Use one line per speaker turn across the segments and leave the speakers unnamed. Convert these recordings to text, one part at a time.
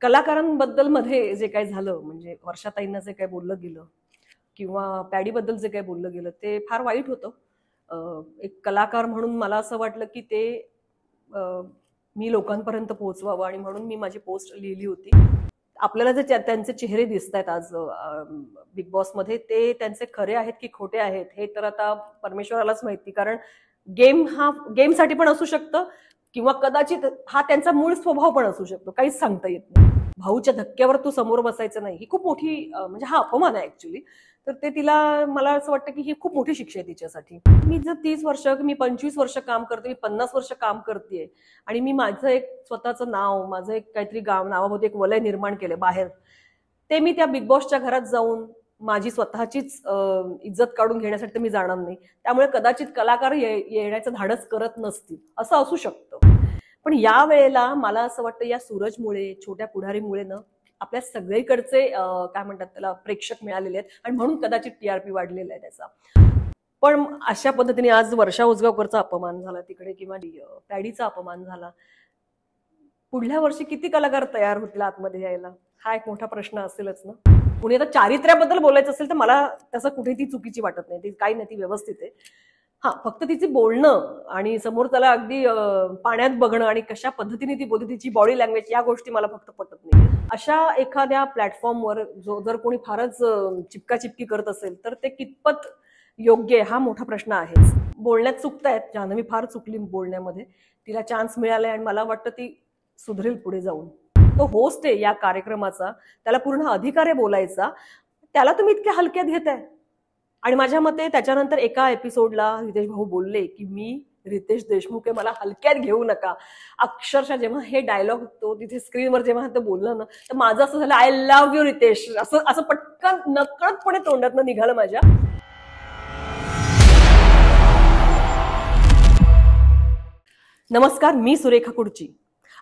कलाकारांबद्दल मध्ये जे काही झालं म्हणजे वर्षाताईंना जे काही बोललं गेलं किंवा पॅडीबद्दल जे काही बोललं गेलं ते फार वाईट होतं. एक कलाकार म्हणून मला असं वाटलं की ते अ, मी लोकांपर्यंत पोहोचवावं आणि म्हणून मी माझी पोस्ट लिहिली होती. आपल्याला जे त्यांचे चेहरे दिसत आहेत आज बिग बॉसमध्ये ते त्यांचे खरे आहेत की खोटे आहेत हे तर आता परमेश्वरालाच माहिती. कारण गेमसाठी पण असू शकतं किंवा कदाचित हा त्यांचा मूळ स्वभाव पण असू शकतो. काहीच सांगता येत नाही. भाऊच्या धक्क्यावर तू समोर बसायचं नाही ही खूप मोठी म्हणजे हा अपमान आहे ऍक्च्युली. तर ते तिला मला असं वाटतं की ही खूप मोठी शिक्षा आहे तिच्यासाठी. मी जर 30 वर्ष मी 25 वर्ष काम करते, मी 50 वर्ष काम करते आणि मी माझं एक स्वतःचं नाव, माझं एक काहीतरी गाव नावामध्ये एक वलय निर्माण केलंय बाहेर. ते मी त्या बिग बॉसच्या घरात जाऊन माझी स्वतःचीच इज्जत काढून घेण्यासाठी तर मी जाणार नाही. त्यामुळे कदाचित कलाकार येण्याचं धाडस करत नसतील असं असू शकतं. पण या वेळेला मला असं वाटतं या सूरजमुळे, छोट्या पुढारीमुळे ना आपल्या सगळीकडचे काय म्हणतात त्याला प्रेक्षक मिळालेले आहेत आणि म्हणून कदाचित टीआरपी वाढलेला आहे त्याचा. पण अशा पद्धतीने आज वर्षा उसगावकरचा अपमान झाला तिकडे किंवा पॅडीचा अपमान झाला. पुढल्या वर्षी किती कलाकार तयार होतील आतमध्ये यायला हा एक मोठा प्रश्न असेलच ना. कुणी आता चारित्र्याबद्दल बोलायचं असेल तर मला तसं कुठे ती चुकीची वाटत नाही. ती काही नाही, ती व्यवस्थित आहे. हा फक्त तिचे बोलणं आणि समोर त्याला अगदी पाण्यात बघणं आणि कशा पद्धतीने ती बोलते तिची बॉडी लँग्वेज या गोष्टी मला फक्त पटत नाही. अशा एखाद्या प्लॅटफॉर्मवर जो जर कोणी फारच चिपकाचिपकी करत असेल तर ते कितपत योग्य आहे हा मोठा प्रश्न आहेच. बोलण्यात चुकतायत, जान्हवी फार चुकली बोलण्यामध्ये. तिला चान्स मिळालाय आणि मला वाटतं ती सुधरेल पुढे जाऊन. तो होस्ट आहे या कार्यक्रमाचा, त्याला पूर्ण अधिकार आहे बोलायचा. त्याला तुम्ही इतक्या हलक्यात घेताय. आणि माझ्या मते त्याच्यानंतर एका एपिसोडला रितेश भाऊ बोलले की मी रितेश देशमुख आहे, मला हलक्यात घेऊ नका. अक्षरशः जेव्हा हे डायलॉग तो तिथे स्क्रीनवर जेव्हा ते बोललं ना तर माझं असं झालं आय लव्ह यू रितेश असं असं पटकन नकळतपणे तोंडातनं निघालं माझ्या. नमस्कार, मी सुरेखा कुडची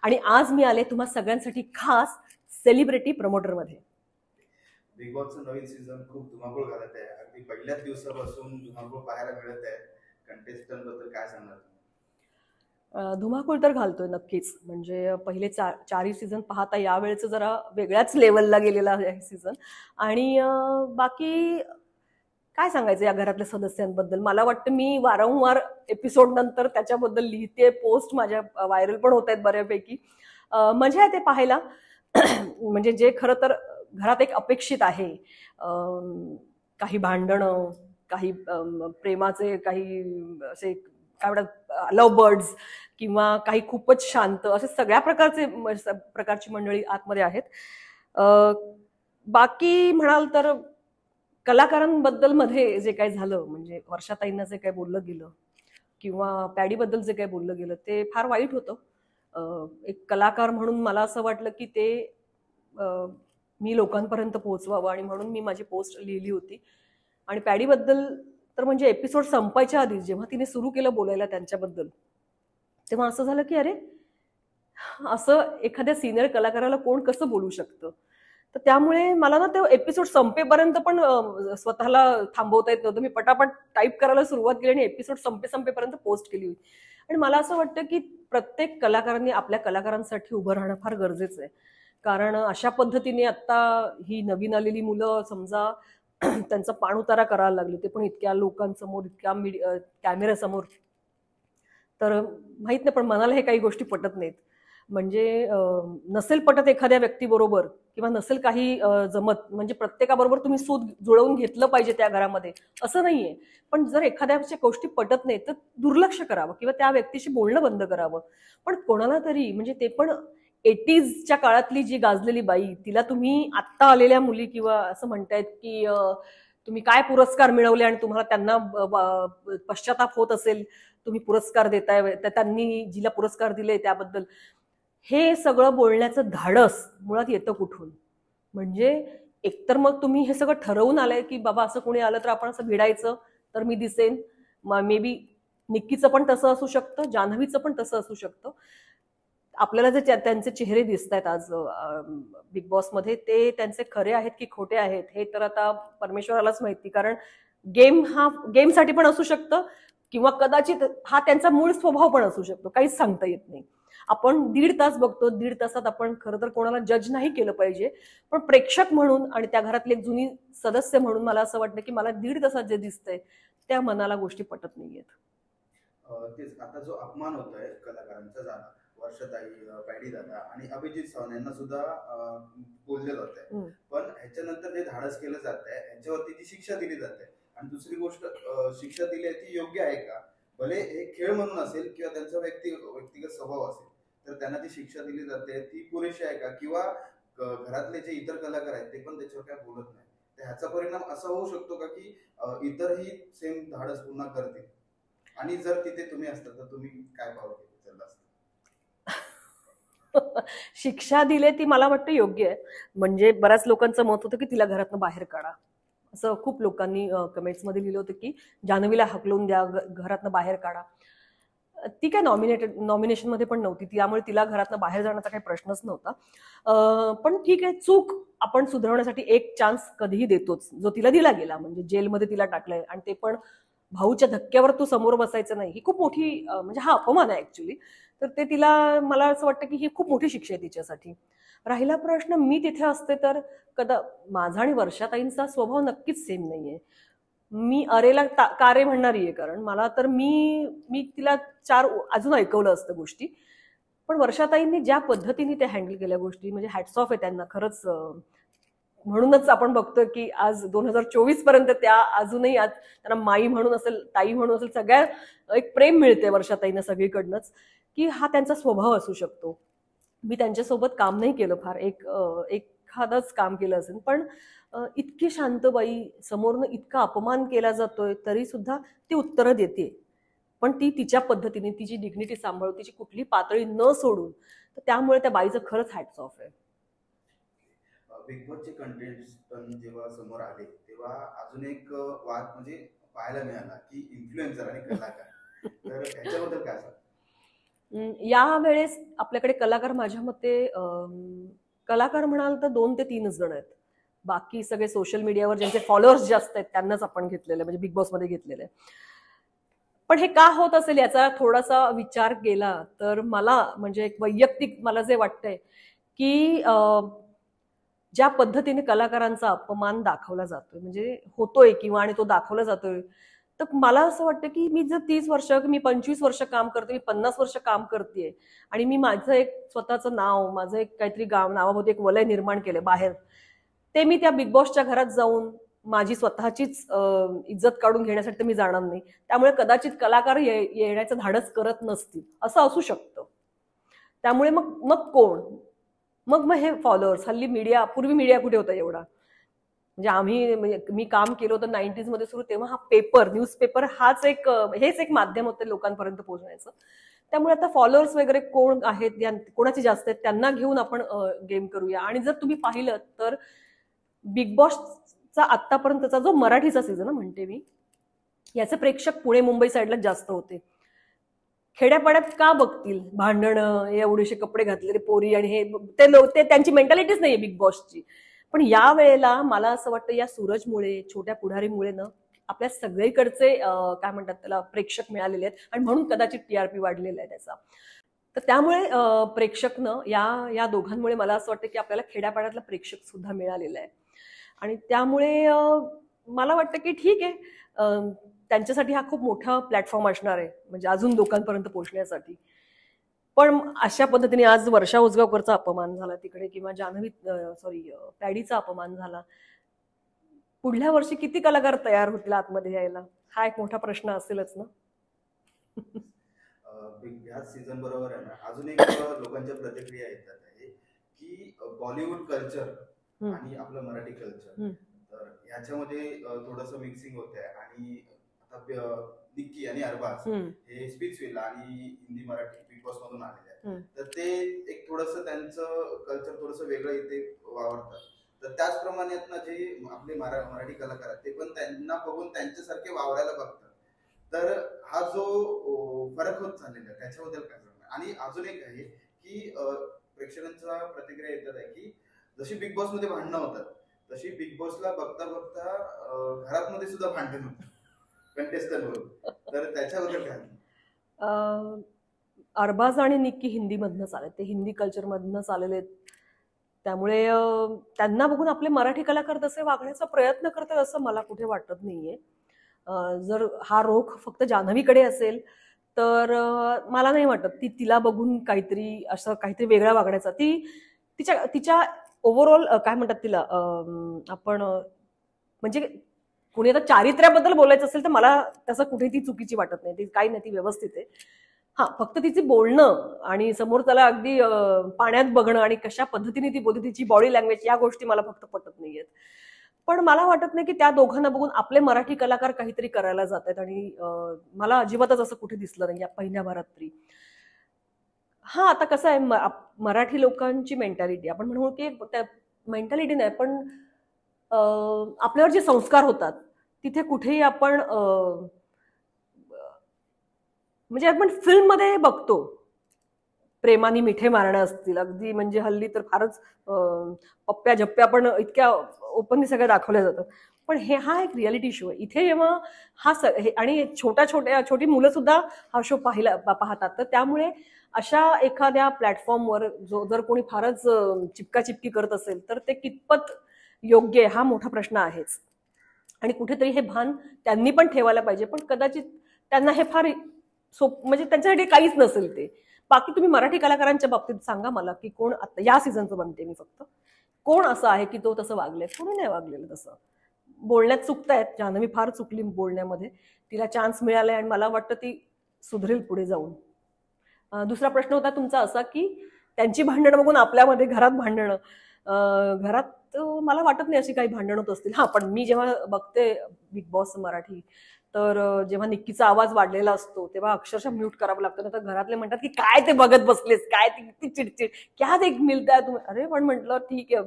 आणि आज मी आले तुम्हा सगळ्यांसाठी खास सेलिब्रिटी प्रमोटर मध्ये.
बिग बॉसचं नवीन सीझन खूप धुमाकूळ घालत आहे. अगदी पहिल्याच दिवसापासून धुमाकूळ पाहायला मिळत आहे. कंटेस्टंट बद्दल काय सांगणार?
धुमाकूळ तर घालतोय नक्कीच. म्हणजे पहिले चारही सीझन पाहता यावेळेचं जरा वेगळ्याच लेवलला गेलेला आहे सीझन. आणि बाकी काय सांगायचं या घरातल्या सदस्यांबद्दल. मला वाटतं मी वारंवार एपिसोड नंतर त्याच्याबद्दल लिहिते, पोस्ट माझ्या व्हायरल पण होत आहेत बऱ्यापैकी. मजा येते पाहायला. म्हणजे जे खरं तर घरात एक अपेक्षित आहे, काही भांडणं, काही प्रेमाचे, काही असे काय म्हणतात लव्ह बर्ड्स किंवा काही खूपच शांत, असे सगळ्या प्रकारची मंडळी आतमध्ये आहेत. बाकी म्हणाल तर कलाकारांबद्दल मध्ये जे काही झालं म्हणजे वर्षाताईंना जे काही बोललं गेलं किंवा पॅडीबद्दल जे काही बोललं गेलं ते फार वाईट होतं. एक कलाकार म्हणून मला असं वाटलं की ते मी लोकांपर्यंत पोहोचवावं आणि म्हणून मी माझी पोस्ट लिहिली होती. आणि पॅडीबद्दल तर म्हणजे एपिसोड संपायच्या आधी जेव्हा तिने सुरू केलं बोलायला त्यांच्याबद्दल तेव्हा असं झालं की अरे असं एखाद्या सिनियर कलाकाराला कोण कसं बोलू शकतं. तर त्यामुळे मला ना ते एपिसोड संपेपर्यंत पण स्वतःला थांबवता येत नव्हतं. मी पटापट टाईप करायला सुरुवात केली आणि एपिसोड संपेपर्यंत पोस्ट केली होती. आणि मला असं वाटतं की प्रत्येक कलाकारांनी आपल्या कलाकारांसाठी उभं राहणं फार गरजेचं आहे. कारण अशा पद्धतीने आता ही नवीन आलेली मुलं समजा त्यांचा पाणउतारा करायला लागले, ते पण इतक्या लोकांसमोर, इतक्या कॅमेऱ्यासमोर. तर माहित नाही, पण मनाला हे काही गोष्टी पटत नाहीत. म्हणजे नसेल पटत एखाद्या व्यक्तीबरोबर किंवा नसेल काही जमत म्हणजे प्रत्येकाबरोबर तुम्ही सूत जुळवून घेतलं पाहिजे त्या घरामध्ये असं नाहीये. पण जर एखाद्याच्या गोष्टी पटत नाही तर दुर्लक्ष करावं किंवा त्या व्यक्तीशी बोलणं बंद करावं. पण कोणाला तरी म्हणजे ते पण 80sच्या काळातली जी गाजलेली बाई तिला तुम्ही आत्ता आलेल्या मुली किंवा असं म्हणतायत की तुम्ही काय पुरस्कार मिळवले आणि तुम्हाला त्यांना पश्चाताप होत असेल, तुम्ही पुरस्कार देताय, त्यांनी जिला पुरस्कार दिले त्याबद्दल. हे सगळं बोलण्याचं धाडस मुळात येतं कुठून? म्हणजे एकतर मग तुम्ही हे सगळं ठरवून आलंय की बाबा असं कोणी आलं तर आपण असं भिडायचं तर मी दिसेन. मे बी निक्कीचं पण तसं असू शकतं, जान्हवीचं पण तसं असू शकतं. आपल्याला जे त्यांचे चेहरे दिसत आहेत आज बिग बॉसमध्ये ते त्यांचे खरे आहेत की खोटे आहेत हे तर आता परमेश्वरालाच माहिती. कारण गेमसाठी पण असू शकतं किंवा कदाचित हा त्यांचा मूळ स्वभाव पण असू शकतो. काहीच सांगता येत नाही. आपण 1.5 तास बघतो, 1.5 तासात आपण खरं तर कोणाला जज नाही केलं पाहिजे, पण प्रेक्षक म्हणून आणि त्या घरातली एक जुनी सदस्य म्हणून मला असं वाटतं की मला 1.5 तासात जे दिसतंय त्या मनाला गोष्टी पटत नाहीयेत.
तेच आता जो अपमान होतोय कलाकारांचा झाला, वर्षाताई, पॅडी दादा आणि अभिजित सावंत यांना सुद्धा बोलले जात आहे. पण ह्याच्यानंतर जे धाडस केलं जात आहे ह्याच्यावरती जी शिक्षा दिली जाते आणि दुसरी गोष्ट शिक्षा दिली आहे ती योग्य आहे का? भले हे खेळ म्हणून असेल किंवा त्यांचा व्यक्तिगत स्वभाव असेल तर त्यांना जी शिक्षा दिली जाते ती पुरेशी आहे का? किंवा घरातले जे इतर कलाकार आहेत ते पण त्याच्यावर काय बोलत नाही, तर ह्याचा परिणाम असा होऊ शकतो का की इतरही सेम धाडस पुन्हा करतील? आणि जर तिथे तुम्ही असता तर तुम्ही काय पाऊल उचललं असतं?
शिक्षा दिले ती मला वाटतं योग्य आहे. म्हणजे बऱ्याच लोकांचं मत होतं की तिला घरातनं बाहेर काढा, असं खूप लोकांनी कमेंट्स मध्ये लिहिलं होतं की जान्हवीला हकलून द्या, घरातनं बाहेर काढा. ती काय नॉमिनेशन मध्ये पण नव्हती, त्यामुळे तिला घरातनं बाहेर जाण्याचा काही प्रश्नच नव्हता. पण ठीक आहे, चूक आपण सुधारण्यासाठी एक चान्स कधीही देतोच, जो तिला दिला गेला. म्हणजे जेलमध्ये तिला टाकलंय आणि ते पण भाऊच्या धक्क्यावर तू समोर बसायचं नाही, ही खूप मोठी म्हणजे हा अपमान आहे ऍक्च्युली. तर ते तिला, मला असं वाटतं की ही खूप मोठी शिक्षा आहे तिच्यासाठी. राहिला प्रश्न मी तिथे असते तर माझा आणि वर्षाताईंचा स्वभाव नक्कीच सेम नाहीये. मी अरेला का रे म्हणणारी आहे, कारण मला तर मी तिला 4 अजून ऐकवलं असतं गोष्टी. पण वर्षाताईंनी ज्या पद्धतीने ते हँडल केल्या गोष्टी, म्हणजे हॅट्स ऑफ आहे त्यांना खरंच. म्हणूनच आपण बघतोय की आज 2024 पर्यंत त्या अजूनही आज त्यांना माई म्हणून असेल, ताई म्हणून असेल, सगळ्या एक प्रेम मिळते वर्षाताईंना सगळीकडनंच, की हा त्यांचा स्वभाव असू शकतो. मी त्यांच्यासोबत काम नाही केलं फार, एखादंच काम केलं असेल, पण इतकी शांत बाई, समोरनं इतका अपमान केला जातोय तरी सुद्धा ती उत्तरं देते, पण ती तिच्या पद्धतीने तिची डिग्निटी सांभाळून, तिची कुठली पातळी न सोडून. तर त्यामुळे त्या बाईचं खरंच हॅट्स ऑफ आहे.
बिग बॉसचे कंटेस्टंट जेव्हा समोर आले तेव्हा अजून एक वाद म्हणजे पाहायला मिळाला की इन्फ्लुएन्सर आणि कलाकार, तर ह्याच्याबद्दल काय सांग?
या वेळेस आपल्याकडे कलाकार, माझ्या मते कलाकार म्हणाल तर 2 ते 3च जण आहेत. बाकी सगळे सोशल मीडियावर ज्यांचे फॉलोअर्स जास्त आहेत त्यांनाच आपण घेतलेलं, म्हणजे बिग बॉस मध्ये घेतलेलं आहे. पण हे का होत असेल याचा थोडासा विचार केला तर मला, म्हणजे एक वैयक्तिक मला जे वाटतंय की ज्या पद्धतीने कलाकारांचा अपमान दाखवला जातोय, म्हणजे होतोय किंवा आणि तो दाखवला जातोय, तर मला असं वाटतं की मी जर 30 वर्ष, मी 25 वर्ष काम करते, मी 50 वर्ष काम करते आणि मी माझं एक स्वतःचं नाव, माझं एक काहीतरी नावाभोवती एक वलय निर्माण केलंय बाहेर, ते मी त्या बिग बॉसच्या घरात जाऊन माझी स्वतःचीच इज्जत काढून घेण्यासाठी मी जाणार नाही. त्यामुळे कदाचित कलाकार येण्याचं धाडस करत नसतील, असं असू शकतं. त्यामुळे मग मग कोण, मग हे फॉलोअर्स. हल्ली मीडिया, पूर्वी मीडिया कुठे होता एवढा, म्हणजे मी काम केलं होतं 90s मध्ये सुरू, तेव्हा हा पेपर, न्यूजपेपर हेच एक माध्यम होतं लोकांपर्यंत पोहोचण्याचं. त्यामुळे आता फॉलोअर्स वगैरे कोण आहेत, कोणाचे जास्त आहेत, त्यांना घेऊन आपण गेम करूया. आणि जर तुम्ही पाहिलं तर बिग बॉसचा आतापर्यंतचा जो मराठीचा सीझन म्हणते मी, याचे प्रेक्षक पुणे मुंबई साईडला जास्त होते. खेड्यापाड्यात का बघतील भांडणं, एवढेसे कपडे घातलेले पोरी आणि हे, ते त्यांची मेंटॅलिटीच नाहीये बिग बॉसची. पण या वेळेला मला असं वाटतं या सूरजमुळे, छोट्या पुढारीमुळे ना आपल्या सगळीकडचे काय म्हणतात त्याला, प्रेक्षक मिळालेले आहेत आणि म्हणून कदाचित टीआरपी वाढलेला आहे त्याचा. तर त्यामुळे प्रेक्षकनं या दोघांमुळे मला असं वाटतं की आपल्याला खेड्यापाड्यातला प्रेक्षक सुद्धा मिळालेला आहे. आणि त्यामुळे मला वाटतं की ठीक आहे, त्यांच्यासाठी हा खूप मोठा प्लॅटफॉर्म असणार आहे, म्हणजे अजून लोकांपर्यंत पोहोचण्यासाठी. पण अशा पद्धतीने आज वर्षा उसगावकरचा अपमान झाला तिकडे, किंवा पॅडीचा अपमान झाला, पुढल्या वर्षी किती कलाकार तयार होतील आतमध्ये यायला, हा एक मोठा प्रश्न असेलच ना.
ह्या सीझन बरोबर आहे ना, अजून एक लोकांच्या प्रतिक्रिया येतात आहे की बॉलिवूड कल्चर आणि आपलं मराठी कल्चर, तर ह्याच्यामध्ये थोडंसं मिक्सिंग होत आहे. आणि आता निक्की आणि अरबाज हे स्पीचविला आणि हिंदी मराठी बिग बॉस मधून आलेले आहेत, तर ते एक थोडंसं त्यांचं कल्चर थोडंसं वेगळं इथे वावरतात. तर त्याचप्रमाणे जे आपले मराठी कलाकार आहेत ते पण त्यांना बघून त्यांच्यासारखे वावरायला बघतात. तर हा जो फरक होत चाललेला आहे त्याच्याबद्दल काय सांगणार? आणि अजून एक आहे की प्रेक्षकांच्या प्रतिक्रिया येतात आहे की जशी बिग बॉस मध्ये भांडणं होतात तशी बिग बॉसला बघता बघता घरात सुद्धा भांडण होतं कंटेस्टंट बरोबर, तर त्याच्याबद्दल काय?
अरबाज आणि निक्की हिंदीमधनंच आले, ते हिंदी कल्चरमधनंच आलेले आहेत. त्यामुळे त्यांना बघून आपले मराठी कलाकार तसे वागण्याचा प्रयत्न करतात असं मला कुठे वाटत नाहीये. जर हा रोख फक्त जान्हवीकडे असेल तर मला नाही वाटत तिला बघून काहीतरी असं काहीतरी वेगळा वागण्याचा, तिच्या ओव्हरऑल काय म्हणतात तिला, आपण म्हणजे कुणी आता चारित्र्याबद्दल बोलायचं असेल तर मला तसं कुठे ती चुकीची वाटत नाही, ती काही नाही, ती व्यवस्थित आहे. हा, फक्त तिची बोलणं आणि समोर त्याला अगदी पाण्यात बघणं आणि कशा पद्धतीने ती बोलते, तिची बॉडी लँग्वेज, या गोष्टी मला फक्त पटत नाहीयेत. पण मला वाटत नाही की त्या दोघांना बघून आपले मराठी कलाकार काहीतरी करायला जात आहेत, आणि मला अजिबातच असं कुठे दिसलं नाही या पहिल्या भारात तरी. हा, आता कसं आहे, मराठी लोकांची मेंटॅलिटी, आपण म्हणू की त्या मेंटॅलिटी नाही, पण आपल्यावर जे संस्कार होतात तिथे कुठेही आपण म्हणजे आपण फिल्ममध्ये बघतो प्रेमाने मिठे मारणं असतील, अगदी म्हणजे हल्ली तर फारच पप्प्या झप्प्या पण इतक्या ओपनली सगळ्या दाखवल्या जातात. पण हा एक रियालिटी शो आहे. इथे जेव्हा आणि छोटी मुलं सुद्धा हा शो पाहतात, तर त्यामुळे अशा एखाद्या प्लॅटफॉर्मवर जर कोणी फारच चिपकाचिपकी करत असेल तर ते कितपत योग्य आहे हा मोठा प्रश्न आहेच. आणि कुठेतरी हे भान त्यांनी पण ठेवायला पाहिजे, पण कदाचित त्यांना हे फार म्हणजे त्यांच्यासाठी काहीच नसेल ते. बाकी तुम्ही मराठी कलाकारांच्या बाबतीत सांगा मला की कोण, आता या सीझनचं म्हणते मी फक्त, कोण असं आहे की तो तसं वागलंय? कोणी नाही वागलेलं तसं. बोलण्यात चुकतायत, जान्हवी फार चुकली बोलण्यामध्ये, तिला चान्स मिळालाय आणि मला वाटतं ती सुधरेल पुढे जाऊन. दुसरा प्रश्न होता तुमचा असा की त्यांची भांडणं बघून आपल्यामध्ये घरात भांडणं, घरात मला वाटत नाही अशी काही भांडणं होत असतील. हा, पण मी जेव्हा बघते बिग बॉस मराठी, तर जेव्हा निक्कीचा आवाज वाढलेला असतो तेव्हा अक्षरशः म्यूट करावं लागतं, ना तर घरातले म्हणतात की काय ते बघत बसलेस, काय ती किती चिडचिड, क्या ते मिळताय तुम्ही. अरे पण म्हटलं ठीक आहे,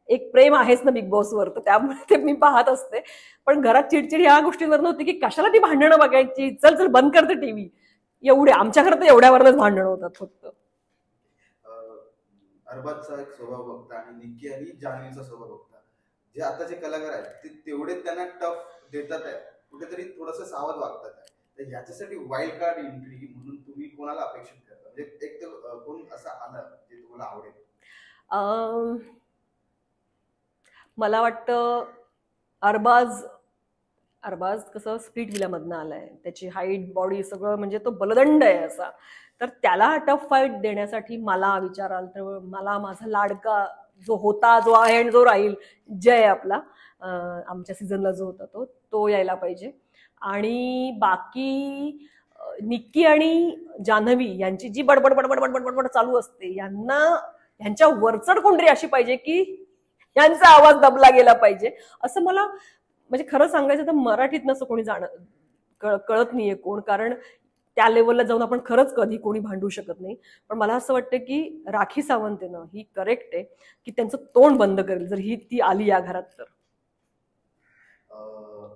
एक प्रेम आहेच ना बिग बॉसवर, तर त्यामुळे ते मी पाहत असते. पण घरात चिडचिड ह्या गोष्टींवर नव्हती की कशाला ती भांडणं बघायची, चल चल बंद करते टीव्ही, एवढे आमच्या घरात एवढ्यावरच भांडणं होतात फक्त.
अरबाजचा एक स्वभाव बघता आणि निक्की आणि जान्हवीचा स्वभाव बघता, जे आताचे कलाकार आहेत ते तेवढे त्यांना टफ देतात आहे, कुठेतरी थोडंसं सावध वागतात आहे. तर याच्यासाठी वाईल्ड कार्ड एंट्री म्हणून तुम्ही कोणाला अपेक्षित करता? म्हणजे एक तर कोण असं आलं जे तुम्हाला आवडेल?
मला वाटतं अरबाज कसं स्प्लिट विल्यामधनं आलाय, त्याची हाईट बॉडी सगळं म्हणजे तो बलदंड आहे असा, तर त्याला टफ फाईट देण्यासाठी मला विचाराल तर मला माझा लाडका जो होता, जो आहे आणि जो राहील, जय आपला, आमच्या सीझनला जो होता तो यायला पाहिजे. आणि बाकी निक्की आणि जान्हवी यांची जी बडबड बडबड बडबड बडबड चालू असते, यांच्या वरचढ कोणतरी अशी पाहिजे की यांचा आवाज दबला गेला पाहिजे, असं मला म्हणजे खरं सांगायचं तर मराठीत नसं कोणी कळत नाहीये कोण, कारण त्या लेवलला जाऊन आपण खरंच कधी कोणी भांडू शकत नाही. पण मला असं वाटतं की राखी सावंत आहे ना, ही करेक्ट आहे की त्यांचं तोंड बंद करेल जर ती आली या घरात तर.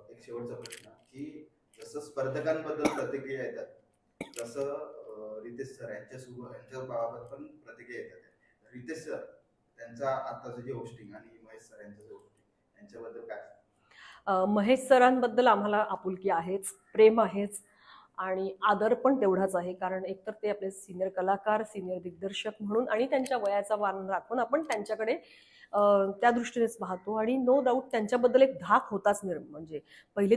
एक शेवटचा प्रश्न की जसं स्पर्धकांबद्दल प्रतिक्रिया येतात तसं रितेश सर यांच्या बाबत पण प्रतिक्रिया येतात. रितेश सर त्यांचा आताचं जे होस्टिंग आणि महेश सर यांचं जे होस्टिंग यांच्याबद्दल काय?
महेश सरांबद्दल आम्हाला आपुलकी आहेच, प्रेम आहेच आणि आदर पण तेवढाच आहे, कारण एकतर ते आपले सिनियर कलाकार, सिनियर दिग्दर्शक म्हणून आणि त्यांच्या वयाचा मान राखून आपण त्यांच्याकडे त्या दृष्टीनेच पाहतो. आणि नो डाऊट त्यांच्याबद्दल एक धाक होताच म्हणजे पहिले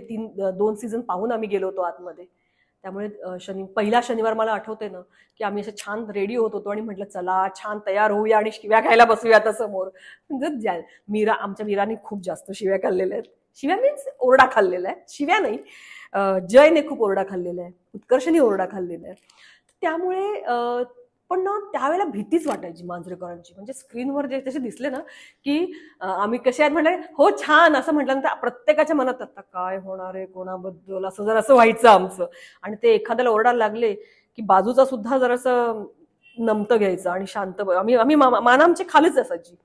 2 सीझन पाहून आम्ही गेलो होतो आतमध्ये. त्यामुळे पहिला शनिवार मला आठवते ना की आम्ही असं छान रेडी होत होतो आणि म्हटलं चला छान तयार होऊया आणि शिव्या खायला बसूया आता समोर. म्हणजे आमच्या मीराने खूप जास्त शिव्या खाल्लेल्या आहेत. शिव्या मीन्स ओरडा खाल्लेला आहे, शिव्या नाही, जयने खूप ओरडा खाल्लेला आहे, उत्कर्षने ओरडा खाल्लेला आहे. त्यामुळे पण ना त्यावेळेला भीतीच वाटायची मांजरेकरांची. म्हणजे स्क्रीनवर जे तसे दिसले ना की आम्ही कसे आहेत म्हणले हो छान असं म्हटल्यानंतर प्रत्येकाच्या मनात आता काय होणार आहे कोणाबद्दल असं जर असं व्हायचं आमचं. आणि ते एखाद्याला ओरडायला लागले की बाजूचा सुद्धा जरासं नमतं घ्यायचं आणि शांत आम्ही मान आमची खालीच असायची.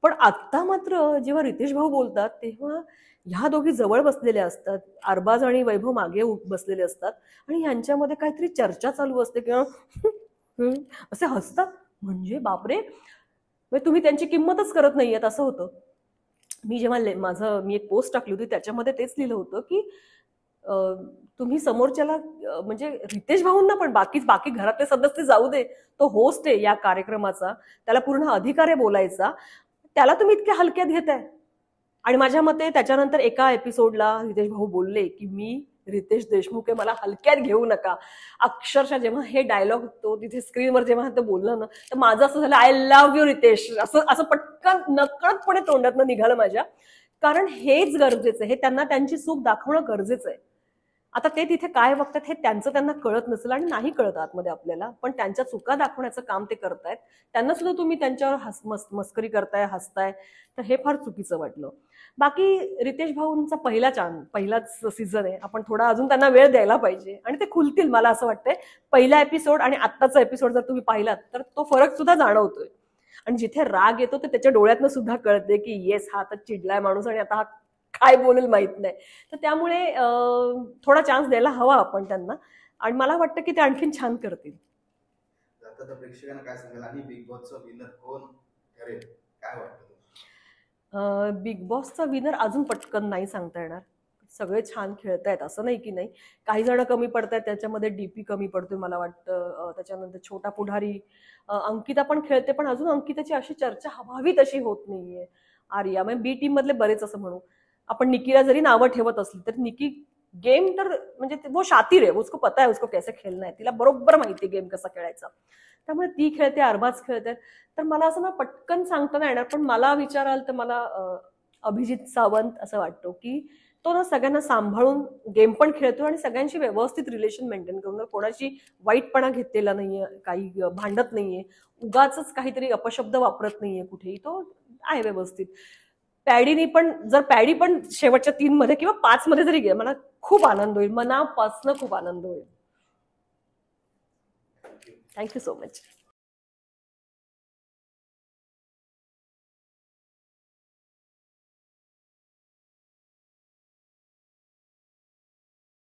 पण आता मात्र जेव्हा रितेश भाऊ बोलतात तेव्हा ह्या दोघी जवळ बसलेल्या असतात, अरबाज आणि वैभव मागे बसलेले असतात आणि ह्यांच्यामध्ये काहीतरी चर्चा चालू असते किंवा असे हसतात. म्हणजे बापरे, तुम्ही त्यांची किंमतच करत नाहीयेत असं होतं. मी जेव्हा मी एक पोस्ट टाकली होती त्याच्यामध्ये तेच लिहिलं होतं की तुम्ही समोरच्याला म्हणजे रितेश भाऊंना पण बाकी घरातले सदस्य जाऊ दे, तो होस्ट आहे या कार्यक्रमाचा, त्याला पूर्ण अधिकार आहे बोलायचा, त्याला तुम्ही इतक्या हलक्यात घेताय. आणि माझ्या मते त्याच्यानंतर एका एपिसोडला रितेश भाऊ बोलले की मी रितेश देशमुख आहे, मला हलक्यात घेऊ नका. अक्षरशः जेव्हा हे डायलॉग तो तिथे स्क्रीनवर जेव्हा ते बोललं ना, तर माझं असं झालं, आय लव्ह यू रितेश, असं असं पटकन नकळतपणे तोंडातनं निघालं माझ्या. कारण हेच गरजेचं आहे, हे त्यांना त्यांची चूक दाखवणं गरजेचं आहे. आता ते तिथे काय बघतात हे त्यांना कळत नसेल आणि नाही कळत आतमध्ये आपल्याला, पण त्यांच्या चुका दाखवण्याचं काम ते करतायत. त्यांना सुद्धा तुम्ही त्यांच्यावर मस्करी करताय, हसताय, तर हे फार चुकीचं वाटलं. बाकी रितेश भाऊंचा पहिलाच सीझन आहे, आपण थोडा अजून त्यांना वेळ द्यायला पाहिजे आणि ते खुलतील मला असं वाटतंय. पहिला एपिसोड आणि आत्ताचा एपिसोड जर तुम्ही पाहिलात तर तो फरक सुद्धा जाणवतोय. आणि जिथे राग येतो ते त्याच्या डोळ्यातनं सुद्धा कळते की येस, हा आता चिडलाय माणूस आणि आता हा काय बोलेल माहित नाही. तर त्यामुळे थोडा चान्स द्यायला हवा आपण त्यांना, आणि मला वाटतं की ते आणखीन छान करतील.
आता प्रेक्षकांना काय सांगाल आणि बिग बॉसचा विनर कोण ठरेल, काय वाटतं?
बिग बॉसचा विनर अजून पटकन नाही सांगता येणार. सगळे छान खेळतायत, असं नाही की नाही. काही जण कमी पडतायत, त्याच्यामध्ये डीपी कमी पडतोय मला वाटतं. त्याच्यानंतर छोटा पुढारी, अंकिता पण खेळते, पण अजून अंकिताची अशी चर्चा हवी तशी होत नाहीये. आर्या, म्हणजे बी टीम मधले बरेच असं म्हणू आपण, निकीला जरी नावं ठेवत असली तर निकी गेम तर म्हणजे वो शातीर आहे, उसको पता है उसको कैसे खेळणं आहे, तिला बरोबर माहिती गेम कसा खेळायचा. त्यामुळे ती खेळते, अरबाज खेळते. तर मला असं ना पटकन सांगता नाही येणार, पण मला विचाराल तर मला अभिजित सावंत असं वाटतो की तो ना सगळ्यांना सांभाळून गेम पण खेळतो आणि सगळ्यांशी व्यवस्थित रिलेशन मेंटेन करून, कोणाची वाईटपणा घेतलेला नाहीये, काही भांडत नाहीये, उगाच काहीतरी अपशब्द वापरत नाहीये कुठेही, तो आहे व्यवस्थित. पॅडी पण शेवटच्या 3 मध्ये किंवा 5 मध्ये जरी गेला, मला खूप आनंद होईल, मनापासून खूप आनंद होईल. Thank you so much.